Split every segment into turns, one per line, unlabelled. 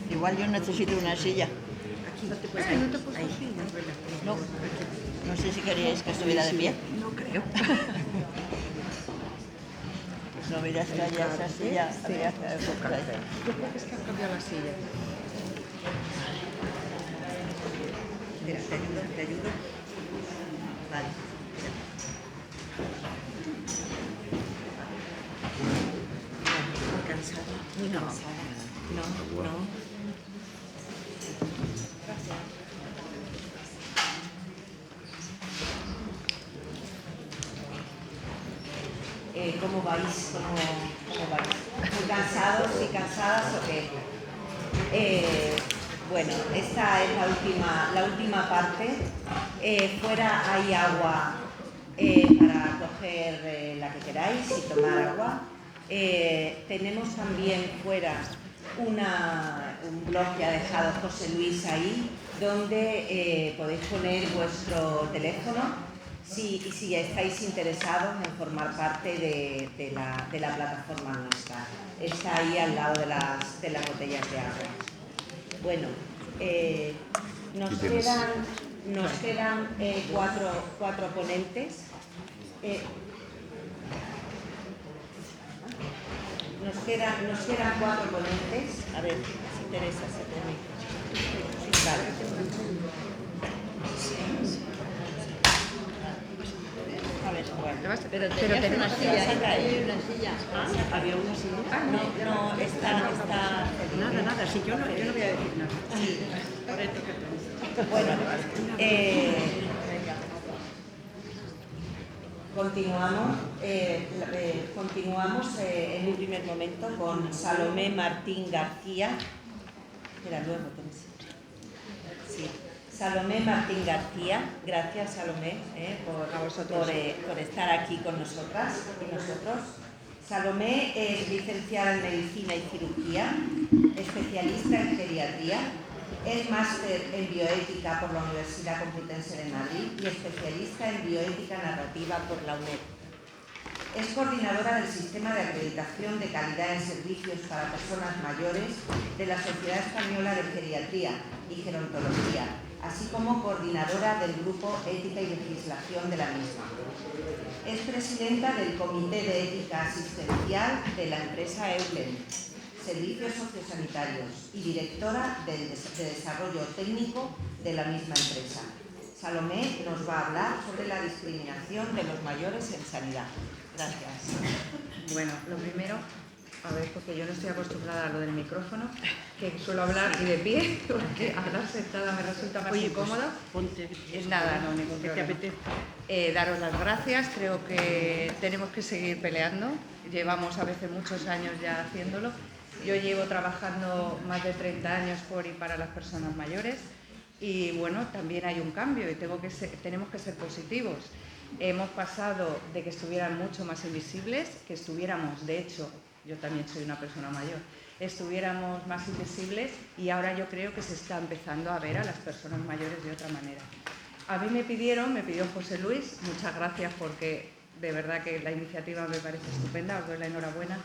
Igual yo necesito una silla.
Aquí no te puedes
No te puse
ahí.
silla.
No, no sé si queríais que estuviera de pie.
No creo.
No, mira, está ya esa silla. Habría que
Yo creo que es que han cambiado la silla. Mira, te ayudo. Vale. Muy cansada. Muy cansada. No. ¿Cómo vais? ¿Cómo vais? ¿Muy cansados y cansadas o qué? Bueno, esta es la última parte. Fuera hay agua para coger la que queráis y tomar agua. Tenemos también fuera un blog que ha dejado José Luis ahí, donde podéis poner vuestro teléfono si estáis interesados en formar parte de la plataforma nuestra. Está ahí al lado de las botellas de agua. Bueno, nos quedan cuatro ponentes. Nos quedan 4 ponentes. A ver, si Teresa se permite. Vale. A ver, bueno.
Pero tenías una silla,
Hay
¿eh?
una silla.
¿Había una silla?
No, está...
Nada, si yo no voy a decir nada.
Sí.
Por esto que tú.
Bueno, continuamos en un primer momento con Salomé Martín García. Espera, luego Teresa. Sí. Salomé Martín García, gracias Salomé por estar aquí con nosotras y nosotros. Salomé es licenciada en Medicina y Cirugía, especialista en Geriatría, es máster en Bioética por la Universidad Complutense de Madrid y especialista en Bioética Narrativa por la UNED. Es coordinadora del Sistema de Acreditación de Calidad en Servicios para Personas Mayores de la Sociedad Española de Geriatría y Gerontología, así como coordinadora del Grupo Ética y Legislación de la misma. Es presidenta del Comité de Ética Asistencial de la empresa Eulen, Servicios Sociosanitarios, y directora de Desarrollo Técnico de la misma empresa. Salomé nos va a hablar sobre la discriminación de los mayores en sanidad. Gracias.
Bueno, lo primero, a ver, porque yo no estoy acostumbrada a lo del micrófono, que suelo hablar y de pie, porque hablar sentada me resulta más incómodo.
Ponte.
Es nada, no, ningún
¿Qué te
problema.
apetece?
Daros las gracias, creo que tenemos que seguir peleando, llevamos a veces muchos años ya haciéndolo. Yo llevo trabajando más de 30 años por y para las personas mayores y bueno, también hay un cambio y tenemos que ser positivos. Hemos pasado de que estuvieran mucho más invisibles, que estuviéramos, de hecho, yo también soy una persona mayor, estuviéramos más invisibles y ahora yo creo que se está empezando a ver a las personas mayores de otra manera. A mí me pidió José Luis, muchas gracias porque de verdad que la iniciativa me parece estupenda, os doy la enhorabuena.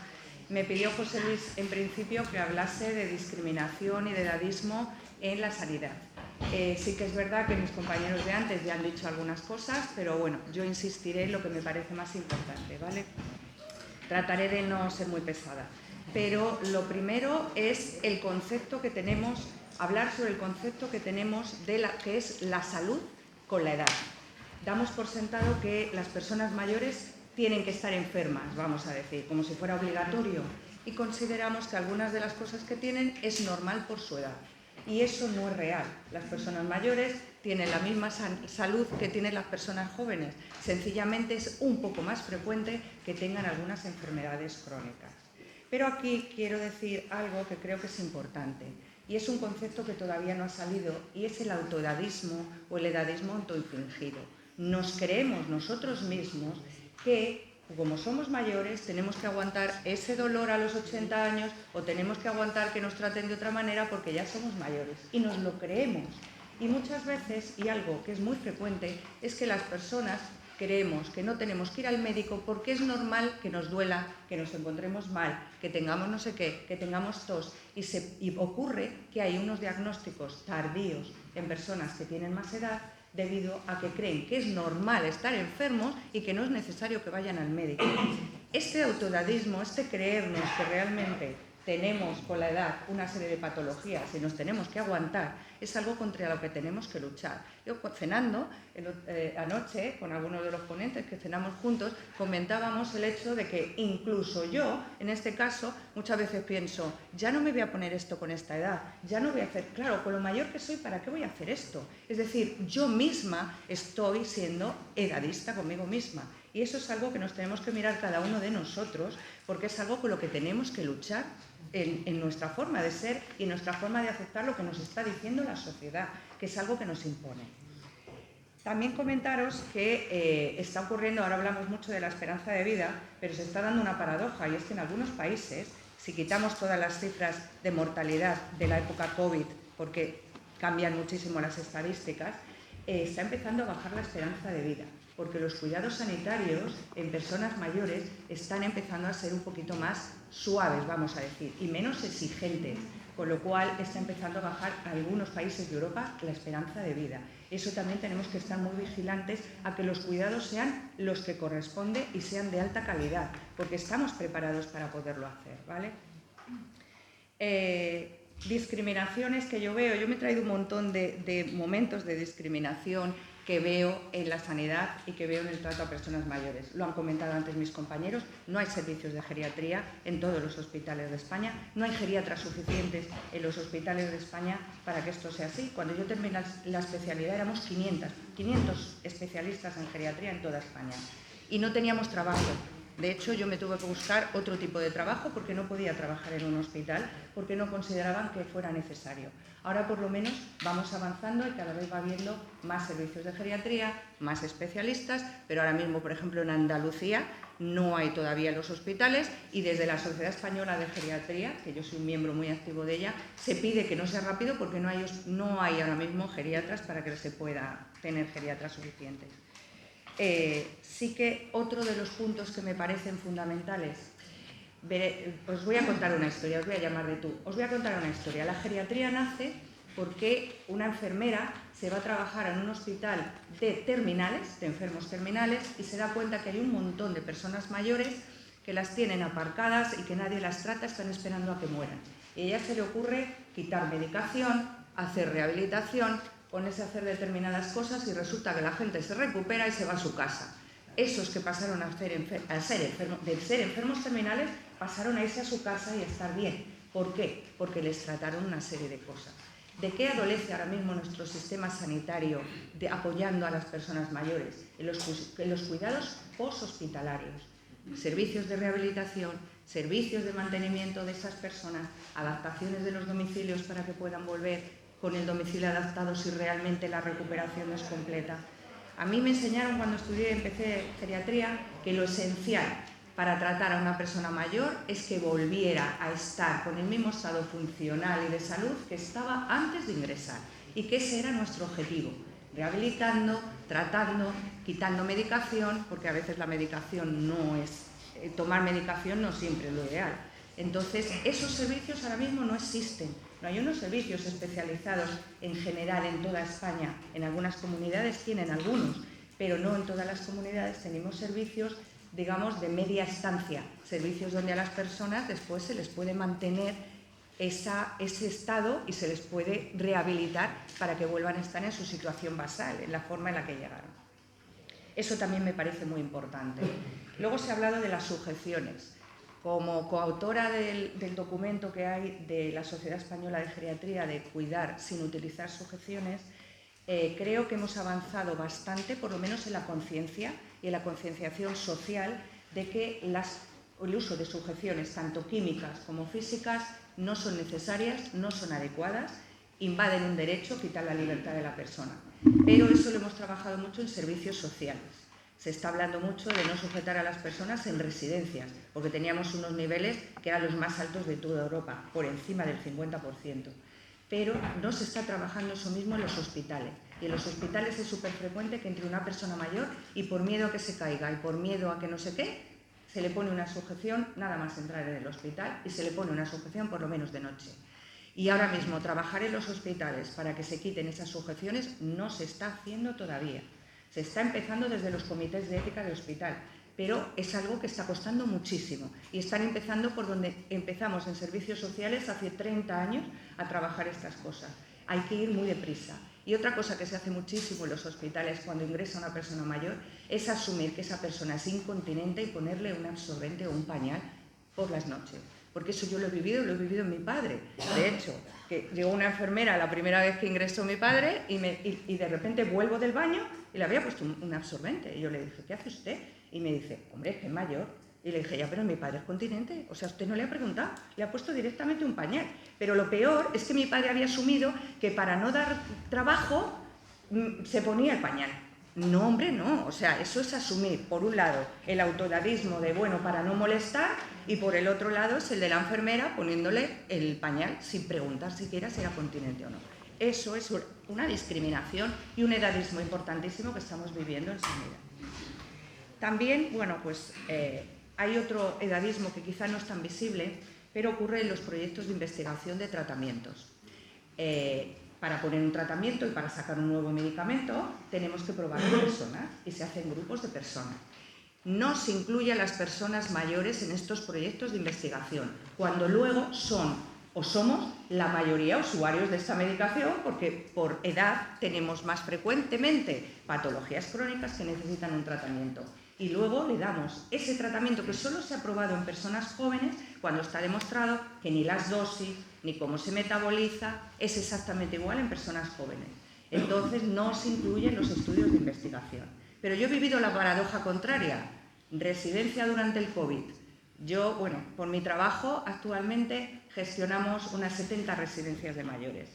Me pidió José Luis en principio que hablase de discriminación y de edadismo en la sanidad. Sí que es verdad que mis compañeros de antes ya han dicho algunas cosas, pero bueno, yo insistiré en lo que me parece más importante, ¿vale? Trataré de no ser muy pesada. Pero lo primero es el concepto que tenemos, hablar sobre el concepto que tenemos de que es la salud con la edad. Damos por sentado que las personas mayores tienen que estar enfermas, vamos a decir, como si fuera obligatorio, y consideramos que algunas de las cosas que tienen es normal por su edad. Y eso no es real. Las personas mayores tienen la misma salud que tienen las personas jóvenes. Sencillamente es un poco más frecuente que tengan algunas enfermedades crónicas. Pero aquí quiero decir algo que creo que es importante. Y es un concepto que todavía no ha salido y es el autoedadismo o el edadismo autoinfligido. Nos creemos nosotros mismos que como somos mayores tenemos que aguantar ese dolor a los 80 años o tenemos que aguantar que nos traten de otra manera porque ya somos mayores y nos lo creemos. Y muchas veces, y algo que es muy frecuente, es que las personas creemos que no tenemos que ir al médico porque es normal que nos duela, que nos encontremos mal, que tengamos no sé qué, que tengamos tos, y ocurre que hay unos diagnósticos tardíos en personas que tienen más edad debido a que creen que es normal estar enfermos y que no es necesario que vayan al médico. Este autodadismo, este creernos que realmente tenemos con la edad una serie de patologías y nos tenemos que aguantar, es algo contra lo que tenemos que luchar. Yo cenando anoche con algunos de los ponentes que cenamos juntos, comentábamos el hecho de que incluso yo, en este caso, muchas veces pienso, ya no me voy a poner esto con esta edad, ya no voy a hacer, claro, con lo mayor que soy, ¿para qué voy a hacer esto? Es decir, yo misma estoy siendo edadista conmigo misma. Y eso es algo que nos tenemos que mirar cada uno de nosotros, porque es algo con lo que tenemos que luchar en nuestra forma de ser y en nuestra forma de aceptar lo que nos está diciendo la sociedad, que es algo que nos impone. También comentaros que está ocurriendo, ahora hablamos mucho de la esperanza de vida, pero se está dando una paradoja, y es que en algunos países, si quitamos todas las cifras de mortalidad de la época COVID, porque cambian muchísimo las estadísticas, está empezando a bajar la esperanza de vida, porque los cuidados sanitarios en personas mayores están empezando a ser un poquito más suaves, vamos a decir, y menos exigentes, con lo cual está empezando a bajar a algunos países de Europa la esperanza de vida. Eso también tenemos que estar muy vigilantes a que los cuidados sean los que corresponde y sean de alta calidad, porque estamos preparados para poderlo hacer, ¿vale? Discriminaciones que yo veo, yo me he traído un montón de momentos de discriminación que veo en la sanidad y que veo en el trato a personas mayores. Lo han comentado antes mis compañeros, no hay servicios de geriatría en todos los hospitales de España, no hay geriatras suficientes en los hospitales de España para que esto sea así. Cuando yo terminé la especialidad éramos 500 especialistas en geriatría en toda España y no teníamos trabajo. De hecho, yo me tuve que buscar otro tipo de trabajo porque no podía trabajar en un hospital, porque no consideraban que fuera necesario. Ahora, por lo menos, vamos avanzando y cada vez va habiendo más servicios de geriatría, más especialistas, pero ahora mismo, por ejemplo, en Andalucía no hay todavía los hospitales y desde la Sociedad Española de Geriatría, que yo soy un miembro muy activo de ella, se pide que no sea rápido porque no hay ahora mismo geriatras para que se pueda tener geriatras suficientes. Sí que otro de los puntos que me parecen fundamentales, os voy a contar una historia, os voy a llamar de tú, os voy a contar una historia. La geriatría nace porque una enfermera se va a trabajar en un hospital de terminales, de enfermos terminales, y se da cuenta que hay un montón de personas mayores que las tienen aparcadas y que nadie las trata, están esperando a que mueran. Y a ella se le ocurre quitar medicación, hacer rehabilitación, ponerse a hacer determinadas cosas y resulta que la gente se recupera y se va a su casa. Esos que pasaron de ser enfermos terminales pasaron a irse a su casa y a estar bien. ¿Por qué? Porque les trataron una serie de cosas. ¿De qué adolece ahora mismo nuestro sistema sanitario apoyando a las personas mayores? En los cuidados poshospitalarios, servicios de rehabilitación, servicios de mantenimiento de esas personas, adaptaciones de los domicilios para que puedan volver con el domicilio adaptado si realmente la recuperación no es completa. A mí me enseñaron cuando estudié, empecé geriatría, que lo esencial para tratar a una persona mayor es que volviera a estar con el mismo estado funcional y de salud que estaba antes de ingresar y que ese era nuestro objetivo, rehabilitando, tratando, quitando medicación, porque a veces la medicación no es, tomar medicación no siempre es lo ideal. Entonces, esos servicios ahora mismo no existen. No hay unos servicios especializados en general en toda España. En algunas comunidades tienen algunos, pero no en todas las comunidades tenemos servicios, digamos, de media estancia. Servicios donde a las personas después se les puede mantener ese estado y se les puede rehabilitar para que vuelvan a estar en su situación basal, en la forma en la que llegaron. Eso también me parece muy importante. Luego se ha hablado de las sujeciones. Como coautora del documento que hay de la Sociedad Española de Geriatría de cuidar sin utilizar sujeciones, creo que hemos avanzado bastante, por lo menos en la conciencia y en la concienciación social, de que el uso de sujeciones, tanto químicas como físicas, no son necesarias, no son adecuadas, invaden un derecho, quitan la libertad de la persona. Pero eso lo hemos trabajado mucho en servicios sociales. Se está hablando mucho de no sujetar a las personas en residencias, porque teníamos unos niveles que eran los más altos de toda Europa, por encima del 50%. Pero no se está trabajando eso mismo en los hospitales. Y en los hospitales es súper frecuente que entre una persona mayor y por miedo a que se caiga y por miedo a que no sé qué, se le pone una sujeción nada más entrar en el hospital y se le pone una sujeción por lo menos de noche. Y ahora mismo trabajar en los hospitales para que se quiten esas sujeciones no se está haciendo todavía. Se está empezando desde los comités de ética de hospital, pero es algo que está costando muchísimo y están empezando por donde empezamos en servicios sociales hace 30 años a trabajar estas cosas. Hay que ir muy deprisa. Y otra cosa que se hace muchísimo en los hospitales cuando ingresa una persona mayor es asumir que esa persona es incontinente y ponerle un absorbente o un pañal por las noches. Porque eso yo lo he vivido en mi padre. De hecho, que llegó una enfermera la primera vez que ingresó mi padre y de repente vuelvo del baño y le había puesto un absorbente. Y yo le dije, ¿qué hace usted? Y me dice, hombre, es que es mayor. Y le dije, ya, pero mi padre es continente. O sea, usted no le ha preguntado, le ha puesto directamente un pañal. Pero lo peor es que mi padre había asumido que para no dar trabajo se ponía el pañal. No, hombre, no. O sea, eso es asumir, por un lado, el autodadismo de, bueno, para no molestar, y por el otro lado es el de la enfermera poniéndole el pañal sin preguntar siquiera si era continente o no. Eso es una discriminación y un edadismo importantísimo que estamos viviendo en sanidad. También, bueno, pues hay otro edadismo que quizá no es tan visible, pero ocurre en los proyectos de investigación de tratamientos. Para poner un tratamiento y para sacar un nuevo medicamento tenemos que probar en personas y se hacen grupos de personas. No se incluye a las personas mayores en estos proyectos de investigación, cuando luego son o somos la mayoría usuarios de esta medicación porque por edad tenemos más frecuentemente patologías crónicas que necesitan un tratamiento. Y luego le damos ese tratamiento que solo se ha probado en personas jóvenes cuando está demostrado que ni las dosis ni cómo se metaboliza es exactamente igual en personas jóvenes. Entonces no se incluyen los estudios de investigación. Pero yo he vivido la paradoja contraria, residencia durante el COVID. Yo, bueno, por mi trabajo actualmente gestionamos unas 70 residencias de mayores.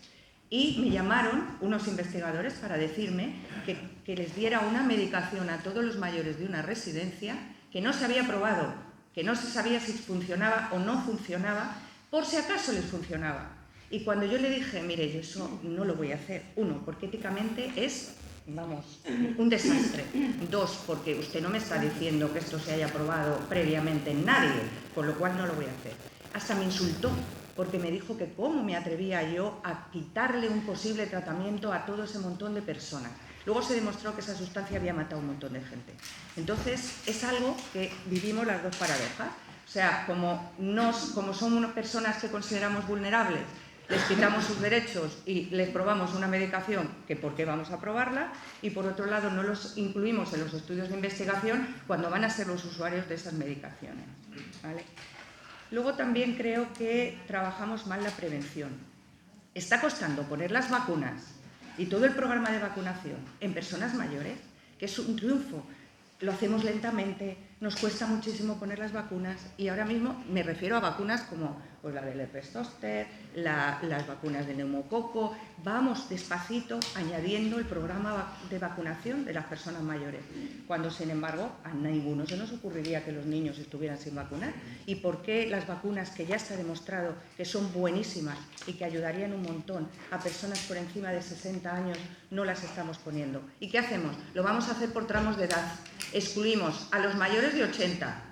Y me llamaron unos investigadores para decirme que les diera una medicación a todos los mayores de una residencia que no se había probado, que no se sabía si funcionaba o no funcionaba, por si acaso les funcionaba. Y cuando yo le dije, mire, yo eso no lo voy a hacer, uno, porque éticamente es, vamos, un desastre. Dos, porque usted no me está diciendo que esto se haya probado previamente en nadie, con lo cual no lo voy a hacer. Hasta me insultó, porque me dijo que cómo me atrevía yo a quitarle un posible tratamiento a todo ese montón de personas. Luego se demostró que esa sustancia había matado a un montón de gente. Entonces, es algo que vivimos las dos paradojas. O sea, como somos personas que consideramos vulnerables, les quitamos sus derechos y les probamos una medicación que por qué vamos a probarla, y por otro lado no los incluimos en los estudios de investigación cuando van a ser los usuarios de esas medicaciones, ¿vale? Luego también creo que trabajamos mal la prevención. Está costando poner las vacunas y todo el programa de vacunación en personas mayores, que es un triunfo. Lo hacemos lentamente, nos cuesta muchísimo poner las vacunas, y ahora mismo me refiero a vacunas como pues, la del herpes zóster, las vacunas de neumococo. Vamos despacito añadiendo el programa de vacunación de las personas mayores, cuando sin embargo a ninguno se nos ocurriría que los niños estuvieran sin vacunar. ¿Y por qué las vacunas que ya está demostrado que son buenísimas y que ayudarían un montón a personas por encima de 60 años no las estamos poniendo? ¿Y qué hacemos? Lo vamos a hacer por tramos de edad. Excluimos a los mayores de 80,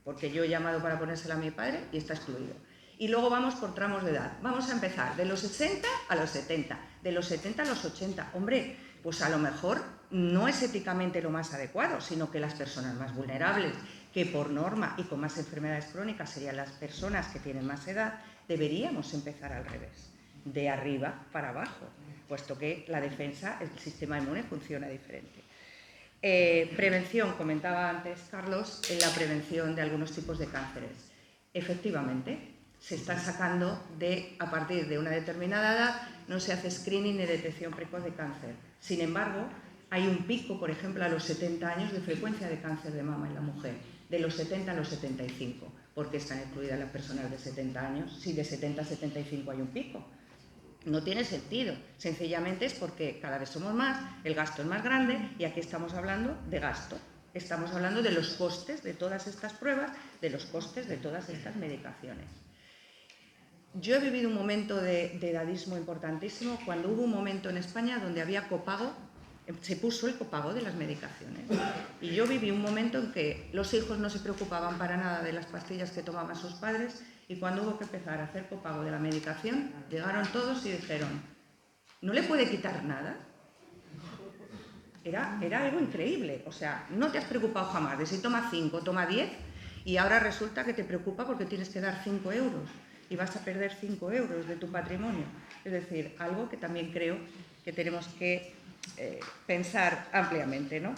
porque yo he llamado para ponérsela a mi padre y está excluido. Y luego vamos por tramos de edad. Vamos a empezar de los 60 a los 70, de los 70 a los 80. Hombre, pues a lo mejor no es éticamente lo más adecuado, sino que las personas más vulnerables, que por norma y con más enfermedades crónicas serían las personas que tienen más edad, deberíamos empezar al revés, de arriba para abajo, puesto que la defensa, el sistema inmune funciona diferente. Prevención, comentaba antes Carlos, en la prevención de algunos tipos de cánceres. Efectivamente, se está sacando a partir de una determinada edad, no se hace screening ni detección precoz de cáncer. Sin embargo, hay un pico, por ejemplo, a los 70 años de frecuencia de cáncer de mama en la mujer, de los 70 a los 75. ¿Por qué están excluidas las personas de 70 años si de 70 a 75 hay un pico? No tiene sentido, sencillamente es porque cada vez somos más, el gasto es más grande y aquí estamos hablando de gasto. Estamos hablando de los costes de todas estas pruebas, de los costes de todas estas medicaciones. Yo he vivido un momento de edadismo importantísimo cuando hubo un momento en España donde había copago, se puso el copago de las medicaciones. Y yo viví un momento en que los hijos no se preocupaban para nada de las pastillas que tomaban sus padres y cuando hubo que empezar a hacer copago de la medicación, llegaron todos y dijeron, ¿no le puede quitar nada? Era algo increíble, o sea, no te has preocupado jamás de si toma 5, toma 10 y ahora resulta que te preocupa porque tienes que dar 5 euros y vas a perder 5 euros de tu patrimonio. Es decir, algo que también creo que tenemos que pensar ampliamente, ¿no?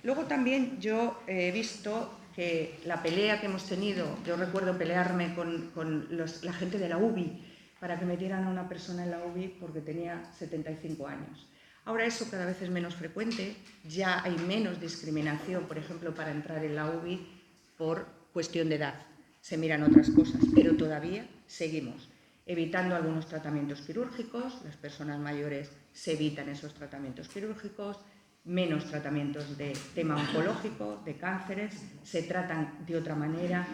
Luego también yo he visto que la pelea que hemos tenido, yo recuerdo pelearme con la gente de la UBI para que metieran a una persona en la UBI porque tenía 75 años. Ahora eso cada vez es menos frecuente, ya hay menos discriminación, por ejemplo, para entrar en la UBI por cuestión de edad. Se miran otras cosas, pero todavía seguimos evitando algunos tratamientos quirúrgicos, las personas mayores se evitan esos tratamientos quirúrgicos, menos tratamientos de tema oncológico, de cánceres, se tratan de otra manera,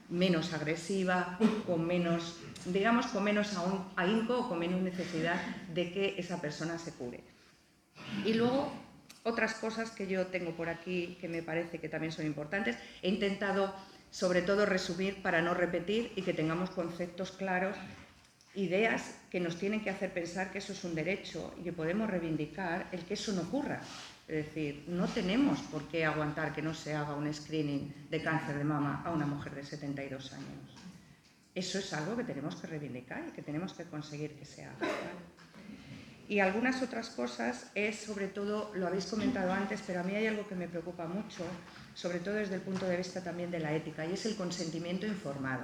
menos agresiva, con menos, digamos, con menos ahínco o con menos necesidad de que esa persona se cure. Y luego, otras cosas que yo tengo por aquí que me parece que también son importantes. He intentado, sobre todo, resumir para no repetir y que tengamos conceptos claros, ideas que nos tienen que hacer pensar que eso es un derecho y que podemos reivindicar el que eso no ocurra. Es decir, no tenemos por qué aguantar que no se haga un screening de cáncer de mama a una mujer de 72 años. Eso es algo que tenemos que reivindicar y que tenemos que conseguir que se haga. Y algunas otras cosas es, sobre todo, lo habéis comentado antes, pero a mí hay algo que me preocupa mucho, sobre todo desde el punto de vista también de la ética, y es el consentimiento informado.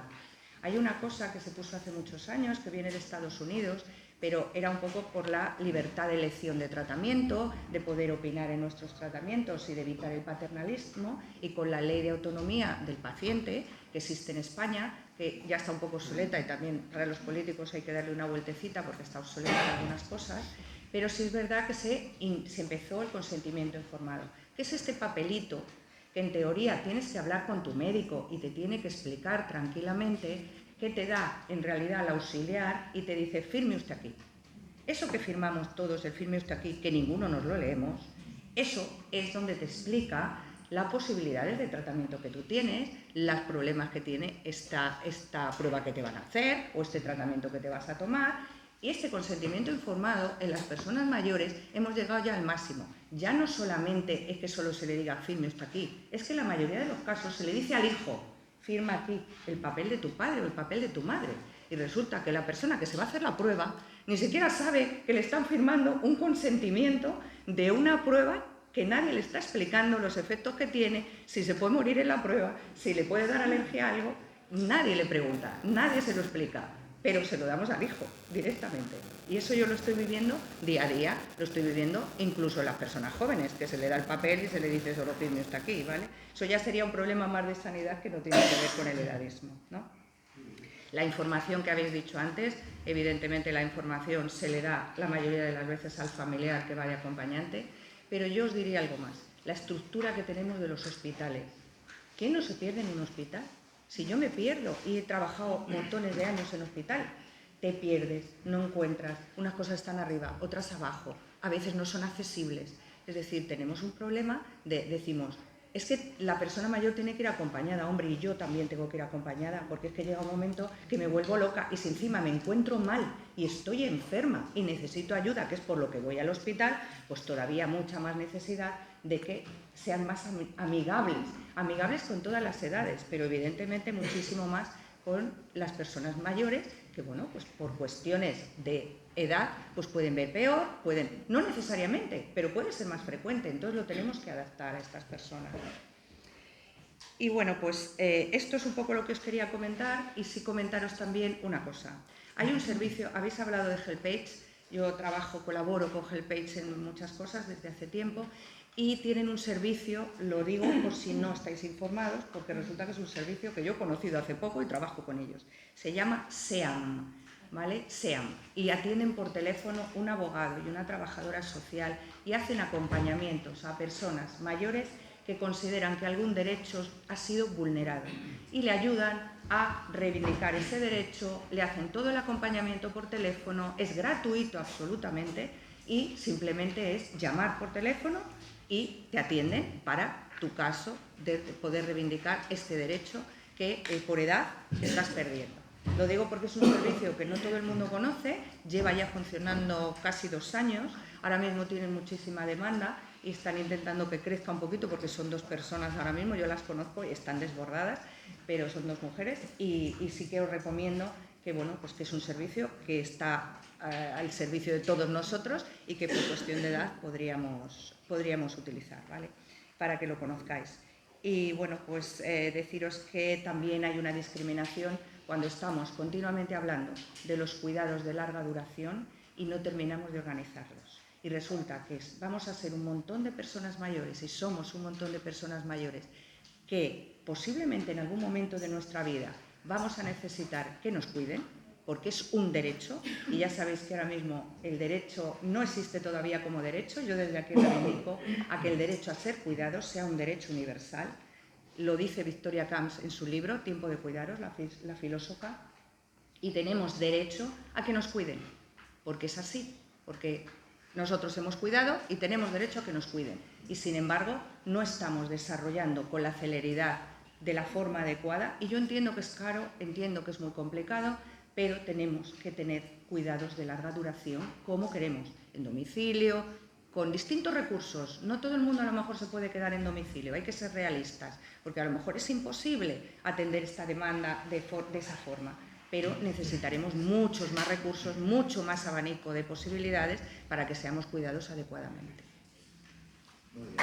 Hay una cosa que se puso hace muchos años, que viene de Estados Unidos, pero era un poco por la libertad de elección de tratamiento, de poder opinar en nuestros tratamientos y de evitar el paternalismo, y con la ley de autonomía del paciente, que existe en España, que ya está un poco obsoleta y también para los políticos hay que darle una vueltecita porque está obsoleta en algunas cosas, pero sí es verdad que se empezó el consentimiento informado, que es este papelito que en teoría tienes que hablar con tu médico y te tiene que explicar tranquilamente qué te da en realidad el auxiliar y te dice firme usted aquí. Eso que firmamos todos, el firme usted aquí, que ninguno nos lo leemos, eso es donde te explica las posibilidades de tratamiento que tú tienes, los problemas que tiene esta prueba que te van a hacer o este tratamiento que te vas a tomar. Y este consentimiento informado en las personas mayores hemos llegado ya al máximo. Ya no solamente es que solo se le diga firme usted aquí, es que en la mayoría de los casos se le dice al hijo, firma aquí el papel de tu padre o el papel de tu madre. Y resulta que la persona que se va a hacer la prueba ni siquiera sabe que le están firmando un consentimiento de una prueba que nadie le está explicando los efectos que tiene, si se puede morir en la prueba, si le puede dar alergia a algo. Nadie le pregunta, nadie se lo explica, pero se lo damos al hijo directamente. Y eso yo lo estoy viviendo día a día, lo estoy viviendo incluso en las personas jóvenes, que se le da el papel y se le dice solo firme usted aquí, ¿vale? Eso ya sería un problema más de sanidad que no tiene que ver con el edadismo, ¿no? La información que habéis dicho antes, evidentemente la información se le da la mayoría de las veces al familiar que vaya acompañante, pero yo os diría algo más, la estructura que tenemos de los hospitales. ¿Quién no se pierde en un hospital? Si yo me pierdo y he trabajado montones de años en hospital, te pierdes, no encuentras, unas cosas están arriba, otras abajo, a veces no son accesibles. Es decir, tenemos un problema decimos, es que la persona mayor tiene que ir acompañada, hombre, y yo también tengo que ir acompañada, porque es que llega un momento que me vuelvo loca y si encima me encuentro mal y estoy enferma y necesito ayuda, que es por lo que voy al hospital, pues todavía mucha más necesidad de que sean más amigables con todas las edades, pero evidentemente muchísimo más con las personas mayores que, bueno, pues por cuestiones de edad, pues pueden ver peor, no necesariamente, pero puede ser más frecuente, entonces lo tenemos que adaptar a estas personas. Y bueno, pues esto es un poco lo que os quería comentar y sí comentaros también una cosa. Hay un servicio, habéis hablado de HelpAge, yo colaboro con HelpAge en muchas cosas desde hace tiempo y tienen un servicio, lo digo por si no estáis informados, porque resulta que es un servicio que yo he conocido hace poco y trabajo con ellos. Se llama SEAM, ¿vale? SEAM. Y atienden por teléfono un abogado y una trabajadora social y hacen acompañamientos a personas mayores que consideran que algún derecho ha sido vulnerado y le ayudan a reivindicar ese derecho, le hacen todo el acompañamiento por teléfono, es gratuito absolutamente y simplemente es llamar por teléfono y te atienden para tu caso de poder reivindicar este derecho que por edad estás perdiendo. Lo digo porque es un servicio que no todo el mundo conoce, lleva ya funcionando casi 2 años, ahora mismo tienen muchísima demanda y están intentando que crezca un poquito porque son 2 personas ahora mismo, yo las conozco y están desbordadas, pero son 2 mujeres y sí que os recomiendo que, bueno, pues que es un servicio que está al servicio de todos nosotros y que por cuestión de edad podríamos utilizar, ¿vale? Para que lo conozcáis. Y bueno, pues deciros que también hay una discriminación cuando estamos continuamente hablando de los cuidados de larga duración y no terminamos de organizarlos. Y resulta que vamos a ser un montón de personas mayores y somos un montón de personas mayores que posiblemente en algún momento de nuestra vida vamos a necesitar que nos cuiden, porque es un derecho, y ya sabéis que ahora mismo el derecho no existe todavía como derecho. Yo desde aquí reivindico a que el derecho a ser cuidados sea un derecho universal. Lo dice Victoria Camps en su libro Tiempo de cuidaros, la filósofa, y tenemos derecho a que nos cuiden, porque es así, porque nosotros hemos cuidado y tenemos derecho a que nos cuiden. Y sin embargo, no estamos desarrollando con la celeridad de la forma adecuada. Y yo entiendo que es caro, entiendo que es muy complicado, pero tenemos que tener cuidados de larga duración como queremos, en domicilio, con distintos recursos. No todo el mundo a lo mejor se puede quedar en domicilio, hay que ser realistas, porque a lo mejor es imposible atender esta demanda de esa forma. Pero necesitaremos muchos más recursos, mucho más abanico de posibilidades para que seamos cuidados adecuadamente.
Muy bien.